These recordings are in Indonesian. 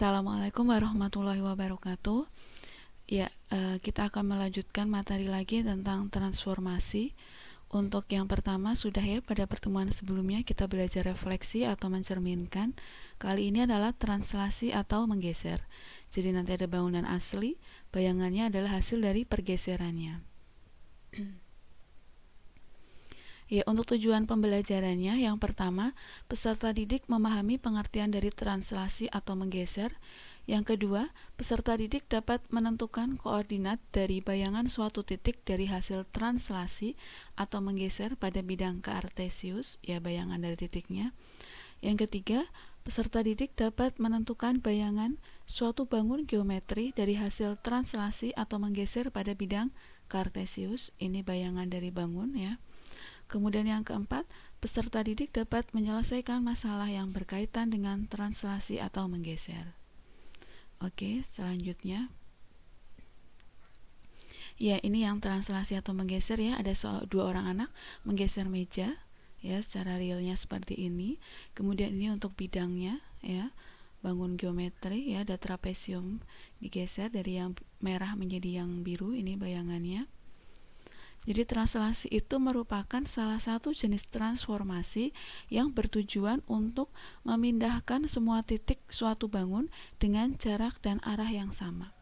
Assalamualaikum warahmatullahi wabarakatuh. Ya, kita akan melanjutkan materi lagi tentang transformasi. Untuk yang pertama sudah ya, pada pertemuan sebelumnya kita belajar refleksi atau mencerminkan. Kali ini adalah translasi atau menggeser. Jadi nanti ada bangunan asli, bayangannya adalah hasil dari pergeserannya. Ya, untuk tujuan pembelajarannya, yang pertama, peserta didik memahami pengertian dari translasi atau menggeser. Yang kedua, peserta didik dapat menentukan koordinat dari bayangan suatu titik dari hasil translasi atau menggeser pada bidang kartesius, ya bayangan dari titiknya. Yang ketiga, peserta didik dapat menentukan bayangan suatu bangun geometri dari hasil translasi atau menggeser pada bidang kartesius, ini bayangan dari bangun ya. Kemudian yang keempat, peserta didik dapat menyelesaikan masalah yang berkaitan dengan translasi atau menggeser. Oke, selanjutnya. Ya, ini yang translasi atau menggeser ya, ada dua orang anak menggeser meja ya, secara realnya seperti ini. Kemudian ini untuk bidangnya ya, bangun geometri ya, ada trapesium digeser dari yang merah menjadi yang biru, ini bayangannya. Jadi translasi itu merupakan salah satu jenis transformasi yang bertujuan untuk memindahkan semua titik suatu bangun dengan jarak dan arah yang sama.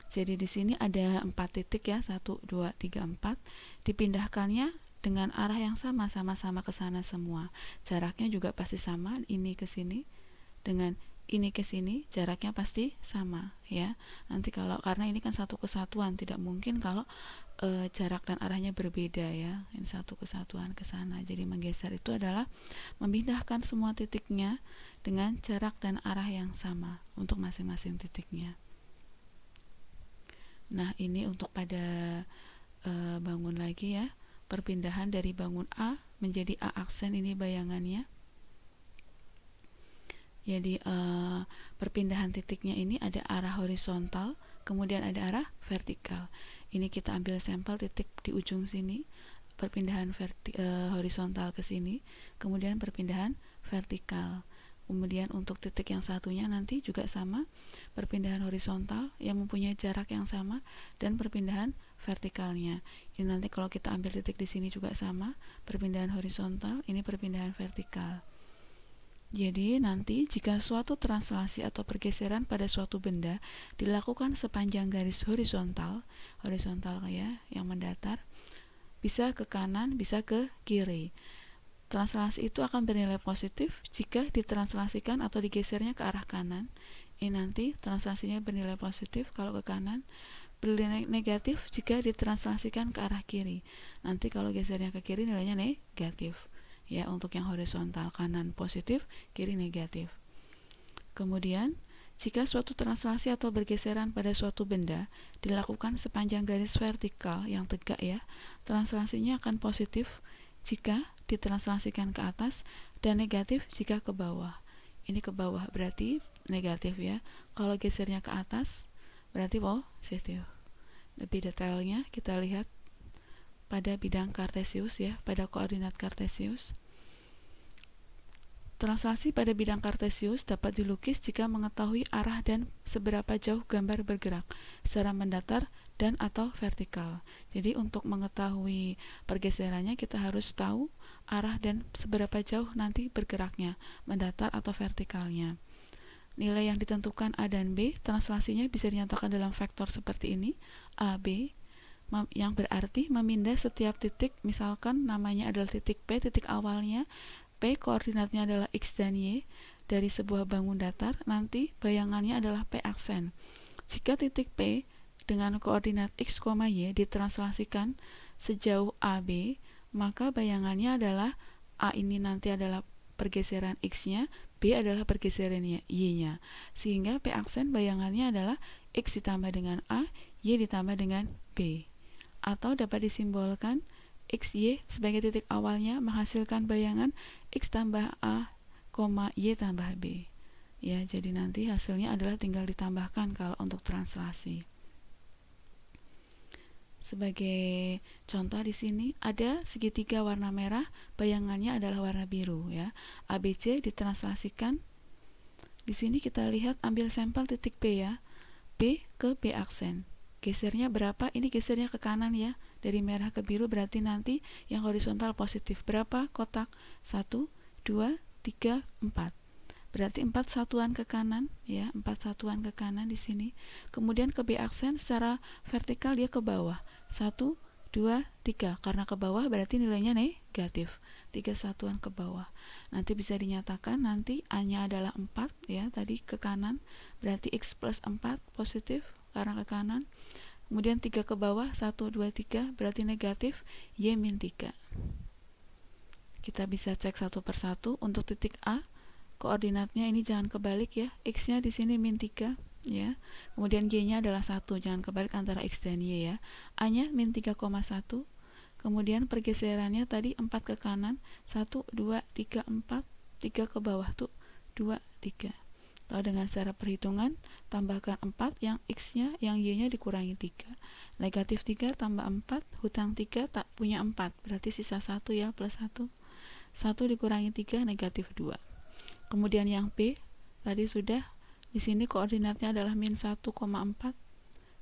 Jadi di sini ada 4 titik ya, 1, 2, 3, 4. Dipindahkannya dengan arah yang sama, sama-sama ke sana semua. Jaraknya juga pasti sama, ini ke sini dengan ini ke sini jaraknya pasti sama ya. Nanti kalau karena ini kan satu kesatuan, tidak mungkin kalau jarak dan arahnya berbeda ya. Ini satu kesatuan ke sana. Jadi menggeser itu adalah memindahkan semua titiknya dengan jarak dan arah yang sama untuk masing-masing titiknya. Nah, ini untuk pada bangun lagi ya. Perpindahan dari bangun A menjadi A aksen, ini bayangannya. Jadi perpindahan titiknya ini ada arah horizontal, kemudian ada arah vertikal. Ini kita ambil sampel titik di ujung sini, perpindahan horizontal ke sini, kemudian perpindahan vertikal. Kemudian untuk titik yang satunya nanti juga sama, perpindahan horizontal yang mempunyai jarak yang sama dan perpindahan vertikalnya. Ini nanti kalau kita ambil titik di sini juga sama, perpindahan horizontal, ini perpindahan vertikal. Jadi nanti jika suatu translasi atau pergeseran pada suatu benda dilakukan sepanjang garis horizontal ya, yang mendatar, bisa ke kanan, bisa ke kiri. Translasi itu akan bernilai positif jika ditranslasikan atau digesernya ke arah kanan. Ini nanti translasinya bernilai positif kalau ke kanan, bernilai negatif jika ditranslasikan ke arah kiri. Nanti kalau gesernya ke kiri nilainya negatif. Ya, untuk yang horizontal kanan positif, kiri negatif. Kemudian, jika suatu translasi atau bergeseran pada suatu benda dilakukan sepanjang garis vertikal yang tegak ya, translasinya akan positif jika ditranslasikan ke atas dan negatif jika ke bawah. Ini ke bawah berarti negatif ya. Kalau gesernya ke atas berarti positif. Lebih detailnya kita lihat pada bidang kartesius ya, pada koordinat kartesius. Translasi pada bidang kartesius dapat dilukis jika mengetahui arah dan seberapa jauh gambar bergerak secara mendatar dan atau vertikal. Jadi untuk mengetahui pergeserannya kita harus tahu arah dan seberapa jauh nanti bergeraknya, mendatar atau vertikalnya. Nilai yang ditentukan A dan B, translasinya bisa dinyatakan dalam vektor seperti ini, AB, yang berarti memindah setiap titik, misalkan namanya adalah titik P, titik awalnya, P koordinatnya adalah X dan Y dari sebuah bangun datar, nanti bayangannya adalah P aksen. Jika titik P dengan koordinat X, Y ditranslasikan sejauh AB, maka bayangannya adalah A ini nanti adalah pergeseran X-nya, B adalah pergeseran Y-nya. Sehingga P aksen bayangannya adalah X ditambah dengan A, Y ditambah dengan B. Atau dapat disimbolkan XY sebagai titik awalnya menghasilkan bayangan X tambah A, Y tambah B. Ya, jadi nanti hasilnya adalah tinggal ditambahkan kalau untuk translasi. Sebagai contoh di sini ada segitiga warna merah, bayangannya adalah warna biru ya. ABC ditranslasikan Di sini kita lihat ambil sampel titik B ya. B ke B aksen. Gesernya berapa? Ini gesernya ke kanan ya. Dari merah ke biru berarti nanti yang horizontal positif. Berapa kotak? 1, 2, 3, 4. Berarti 4 satuan ke kanan ya, 4 satuan ke kanan di sini. Kemudian ke B aksen secara vertikal dia ke bawah. 1, 2, 3. Karena ke bawah berarti nilainya negatif. 3 satuan ke bawah. Nanti bisa dinyatakan nanti A-nya adalah 4 ya, tadi ke kanan. Berarti X plus 4 positif karena ke kanan. Kemudian 3 ke bawah, 1, 2, 3 berarti negatif, Y min 3. Kita bisa cek satu persatu. Untuk titik A, koordinatnya ini jangan kebalik ya. X-nya di sini min 3 ya. Kemudian Y-nya adalah 1, jangan kebalik antara X dan Y ya. A-nya min 3,1. Kemudian pergeserannya tadi 4 ke kanan, 1, 2, 3, 4, 3 ke bawah tuh 2, 3. Lalu dengan secara perhitungan tambahkan 4 yang X-nya, yang Y-nya dikurangi 3. Negatif 3 tambah 4, hutang 3 tak punya 4, berarti sisa 1 ya, plus 1. 1 dikurangi 3, negatif 2. Kemudian yang P tadi sudah, di sini koordinatnya adalah min 1,4,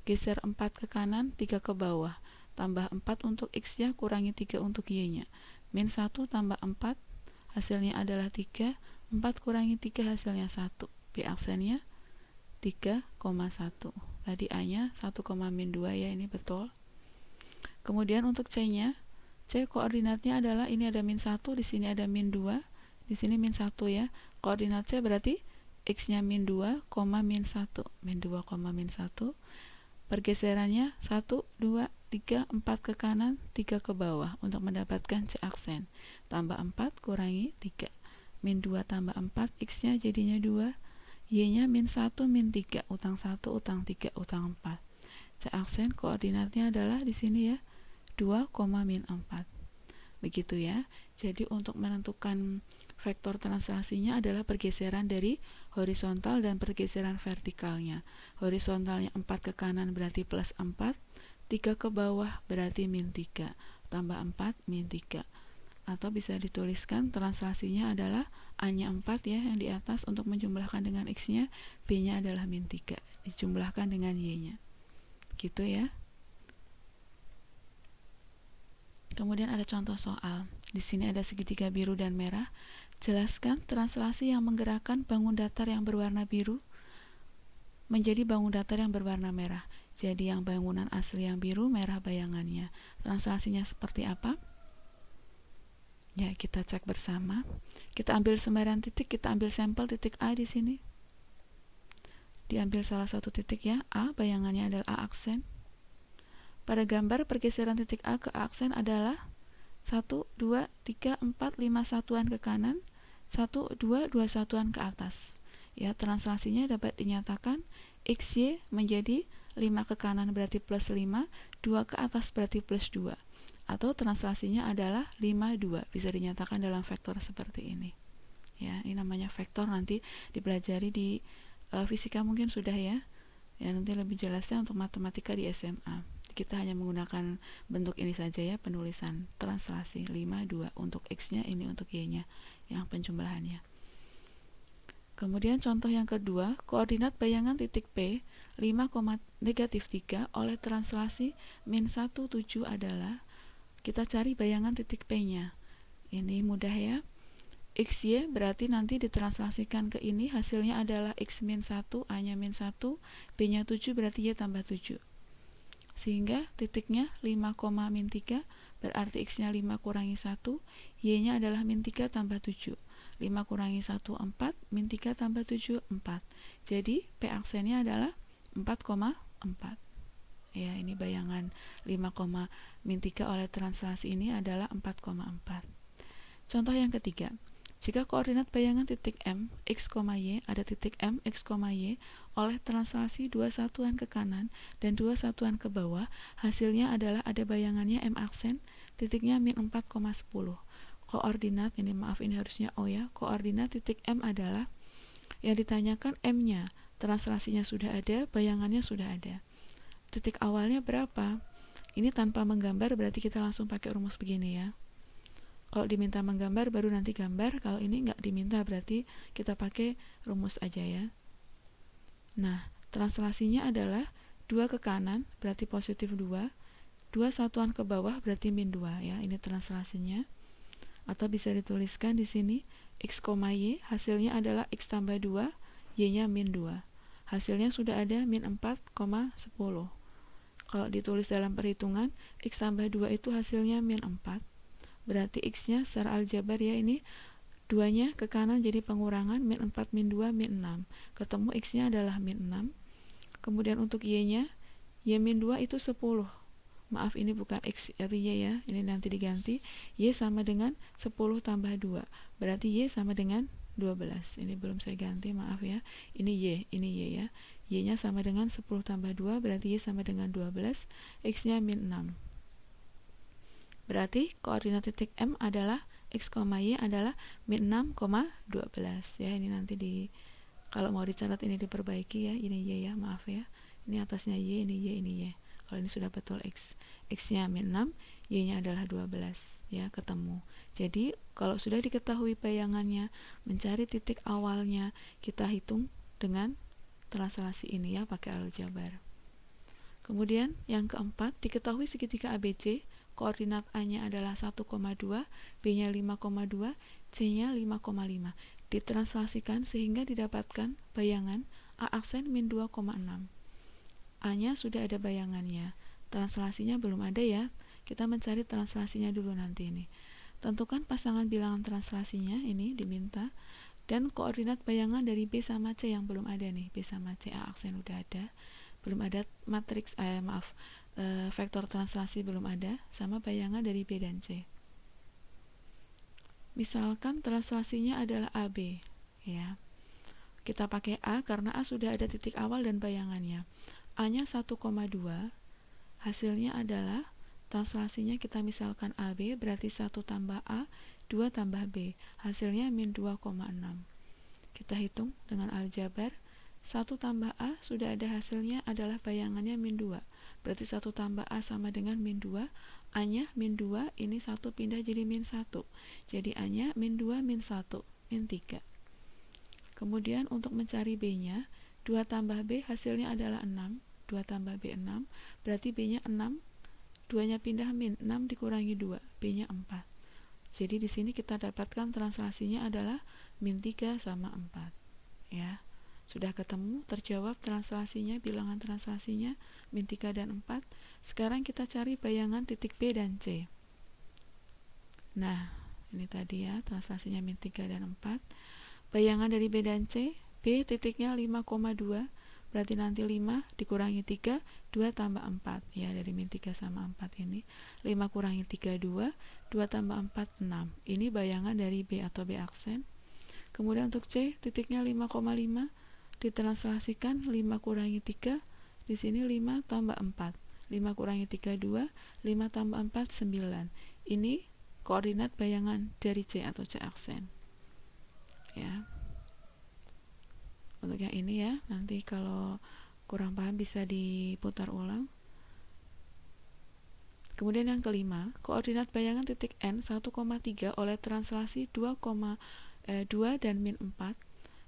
geser 4 ke kanan, 3 ke bawah. Tambah 4 untuk X-nya, kurangi 3 untuk Y-nya. Min 1 tambah 4, hasilnya adalah 3. 4 kurangi 3, hasilnya 1. B aksennya 3,1. Tadi A-nya 1,-2 ya, ini betul. Kemudian untuk C-nya, C koordinatnya adalah ini ada min 1, di sini ada min 2, di sini min 1 ya. Koordinat C berarti X-nya min 2, min 1. Min 2, min 1. Pergeserannya 1, 2, 3, 4 ke kanan, 3 ke bawah untuk mendapatkan C aksen. Tambah 4 kurangi 3. Min 2 tambah 4, X-nya jadinya 2, Y-nya min 1, min 3, utang 1, utang 3, utang 4. C aksen koordinatnya adalah di sini ya, 2, min 4. Begitu ya. Jadi untuk menentukan vektor translasinya adalah pergeseran dari horizontal dan pergeseran vertikalnya. Horizontalnya 4 ke kanan berarti plus 4, 3 ke bawah berarti min 3, tambah 4 min 3. Atau bisa dituliskan translasinya adalah A-nya 4 ya yang di atas untuk menjumlahkan dengan X-nya, B-nya adalah min 3 dijumlahkan dengan Y-nya. Gitu ya. Kemudian ada contoh soal. Di sini ada segitiga biru dan merah. Jelaskan translasi yang menggerakkan bangun datar yang berwarna biru menjadi bangun datar yang berwarna merah. Jadi yang bangunan asli yang biru, merah bayangannya. Translasinya seperti apa? Ya, kita cek bersama. Kita ambil sembarang titik, kita ambil sampel titik A di sini. Diambil salah satu titik ya, A, bayangannya adalah A aksen. Pada gambar pergeseran titik A ke A aksen adalah 1, 2, 3, 4, 5 satuan ke kanan, 1, 2, 2 satuan ke atas. Ya, translasinya dapat dinyatakan XY menjadi 5 ke kanan berarti plus 5, 2 ke atas berarti plus 2. Atau translasinya adalah 5, 2. Bisa dinyatakan dalam vektor seperti ini. Ya, ini namanya vektor, nanti dipelajari di fisika mungkin sudah ya. Ya, nanti lebih jelasnya untuk matematika di SMA. Kita hanya menggunakan bentuk ini saja ya, penulisan translasi 5, 2 untuk X-nya, ini untuk Y-nya yang penjumlahannya. Kemudian contoh yang kedua, koordinat bayangan titik P 5, negatif 3 oleh translasi min 1, 7 adalah, kita cari bayangan titik P-nya. Ini mudah ya. XY berarti nanti ditranslasikan ke ini, hasilnya adalah X min 1, A-nya min 1, B-nya 7 berarti Y tambah 7. Sehingga titiknya 5, min 3 berarti X-nya 5 kurangi 1, Y-nya adalah min 3 tambah 7. 5 kurangi 1, 4, min 3 tambah 7, 4. Jadi P aksennya adalah 4,4. Ya, ini bayangan 5, min 3 oleh translasi ini adalah 4,4. Contoh yang ketiga, jika koordinat bayangan titik M, X, Y ada titik M, X, Y oleh translasi 2 satuan ke kanan dan 2 satuan ke bawah, hasilnya adalah ada bayangannya M aksen, titiknya min 4,10. Koordinat, ini maaf ini harusnya O ya, koordinat titik M adalah, yang ditanyakan M-nya, translasinya sudah ada, bayangannya sudah ada. Titik awalnya berapa? Ini tanpa menggambar berarti kita langsung pakai rumus begini ya. Kalau diminta menggambar baru nanti gambar, kalau ini nggak diminta berarti kita pakai rumus aja ya. Nah, translasinya adalah 2 ke kanan berarti positif 2, 2 satuan ke bawah berarti min 2 ya. Ini translasinya. Atau bisa dituliskan di sini x, y hasilnya adalah x tambah 2, y-nya min 2. Hasilnya sudah ada min 4,10. Kalau ditulis dalam perhitungan, x tambah 2 itu hasilnya min 4. Berarti x-nya secara aljabar ya, ini 2-nya ke kanan jadi pengurangan, min 4 min 2 min 6. Ketemu x-nya adalah min 6. Kemudian untuk y-nya, y min 2 itu 10. Maaf, ini bukan x tapi y ya, ini nanti diganti. Y sama dengan 10 tambah 2. Berarti y sama dengan 12. Ini belum saya ganti, maaf ya. Ini y ya. Y-nya sama dengan 10 tambah 2, berarti y sama dengan 12. X-nya min 6. Berarti koordinat titik M adalah x, y adalah min 6,12 ya. Ini nanti kalau mau dicatat ini diperbaiki ya. Ini y ya, maaf ya. Ini atasnya y, ini y, ini y. Kalau ini sudah betul x. X-nya min 6, y-nya adalah 12 ya, ketemu. Jadi kalau sudah diketahui bayangannya, mencari titik awalnya, kita hitung dengan translasi ini ya, pakai aljabar. Kemudian yang keempat, diketahui segitiga ABC, koordinat A-nya adalah 1,2, B-nya 5,2, C-nya 5,5. Ditranslasikan sehingga didapatkan bayangan A aksen min 2,6. A-nya sudah ada bayangannya. Translasinya belum ada ya. Kita mencari translasinya dulu nanti ini. Tentukan pasangan bilangan translasinya, ini diminta. Dan koordinat bayangan dari B sama C yang belum ada nih. B sama C, A aksen udah ada. Belum ada matriks, vektor translasi belum ada, sama bayangan dari B dan C. Misalkan translasinya adalah AB ya. Kita pakai A karena A sudah ada titik awal dan bayangannya. A-nya 1,2, hasilnya adalah translasinya kita misalkan AB berarti 1 tambah A, 2 tambah B, hasilnya min 2,6. Kita hitung dengan aljabar. 1 tambah A sudah ada hasilnya adalah bayangannya min 2. Berarti 1 tambah A sama dengan min 2. A-nya min 2, ini 1 pindah jadi min 1. Jadi A-nya min 2 min 1, min 3. Kemudian untuk mencari B-nya, 2 tambah B hasilnya adalah 6. 2 tambah B 6. Berarti B-nya 6. 2-nya pindah min, 6 dikurangi 2. B-nya 4. Jadi di sini kita dapatkan translasinya adalah min 3 sama 4. Ya. Sudah ketemu, terjawab translasinya, bilangan translasinya min 3 dan 4. Sekarang kita cari bayangan titik B dan C. Nah, ini tadi ya, translasinya min 3 dan 4. Bayangan dari B dan C, B titiknya 5,2, berarti nanti 5 dikurangi 3, 2 tambah 4. Ya, dari min 3 sama 4 ini. 5 kurangi 3, 2, 2 tambah 4, 6. Ini bayangan dari B atau B aksen. Kemudian untuk C, titiknya 5,5, ditranslasikan 5 kurangi 3, di sini 5 tambah 4. 5 kurangi 3, 2, 5 tambah 4, 9. Ini koordinat bayangan dari C atau C aksen. Ya. Untuk yang ini ya, nanti kalau kurang paham bisa diputar ulang. Kemudian yang kelima, koordinat bayangan titik N 1,3 oleh translasi 2 dan min 4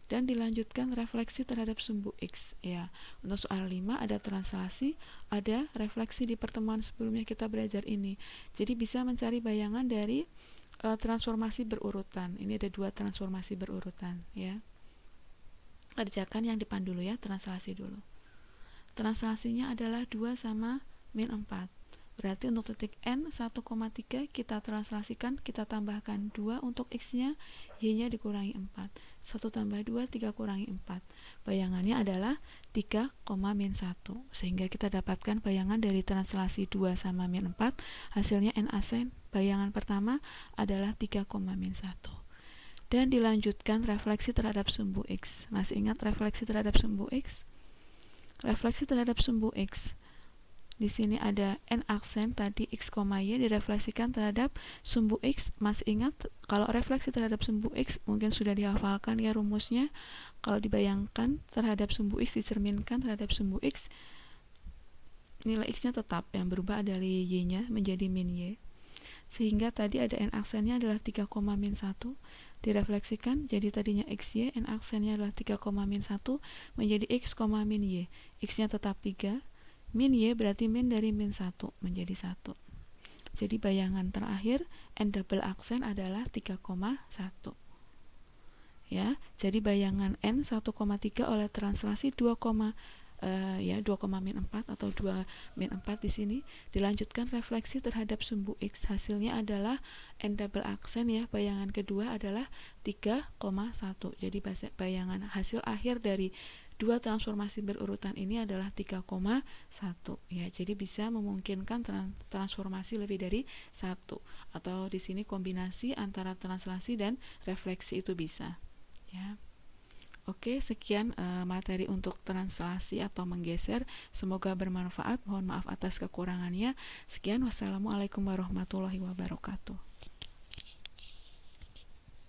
dan dilanjutkan refleksi terhadap sumbu X ya. Untuk soal 5 ada translasi, ada refleksi. Di pertemuan sebelumnya kita belajar ini. Jadi bisa mencari bayangan dari transformasi berurutan. Ini ada 2 transformasi berurutan ya. Kerjakan yang depan dulu ya, translasi dulu. Translasinya adalah 2 sama min 4. Berarti untuk titik N 1,3 kita translasikan, kita tambahkan 2 untuk X-nya, Y-nya dikurangi 4. 1 tambah 2, 3 kurangi 4. Bayangannya adalah 3, min 1. Sehingga kita dapatkan bayangan dari translasi 2 sama min 4, hasilnya N aksen. Bayangan pertama adalah 3, min 1. Dan dilanjutkan refleksi terhadap sumbu X. Masih ingat refleksi terhadap sumbu X? Refleksi terhadap sumbu X. Di sini ada N aksen tadi X, Y direfleksikan terhadap sumbu X. Masih ingat kalau refleksi terhadap sumbu X mungkin sudah dihafalkan ya rumusnya. Kalau dibayangkan terhadap sumbu X dicerminkan terhadap sumbu X, nilai X-nya tetap, yang berubah adalah Y-nya menjadi min Y. Sehingga tadi ada n aksennya adalah 3, min 1, direfleksikan jadi tadinya xy, n aksennya adalah 3, min 1 menjadi x, min y. X-nya tetap 3, min y berarti min dari min 1 menjadi 1. Jadi bayangan terakhir n double aksen adalah 3,1. Ya, jadi bayangan n 1,3 oleh translasi 2, 2, min 4 atau 2 min 4 di sini dilanjutkan refleksi terhadap sumbu x, hasilnya adalah n double aksen ya. Bayangan kedua adalah 3,1. Jadi bayangan hasil akhir dari dua transformasi berurutan ini adalah 3,1 ya. Jadi bisa memungkinkan transformasi lebih dari 1 atau di sini kombinasi antara translasi dan refleksi itu bisa ya. Oke, sekian materi untuk translasi atau menggeser. Semoga bermanfaat. Mohon maaf atas kekurangannya. Sekian, wassalamualaikum warahmatullahi wabarakatuh.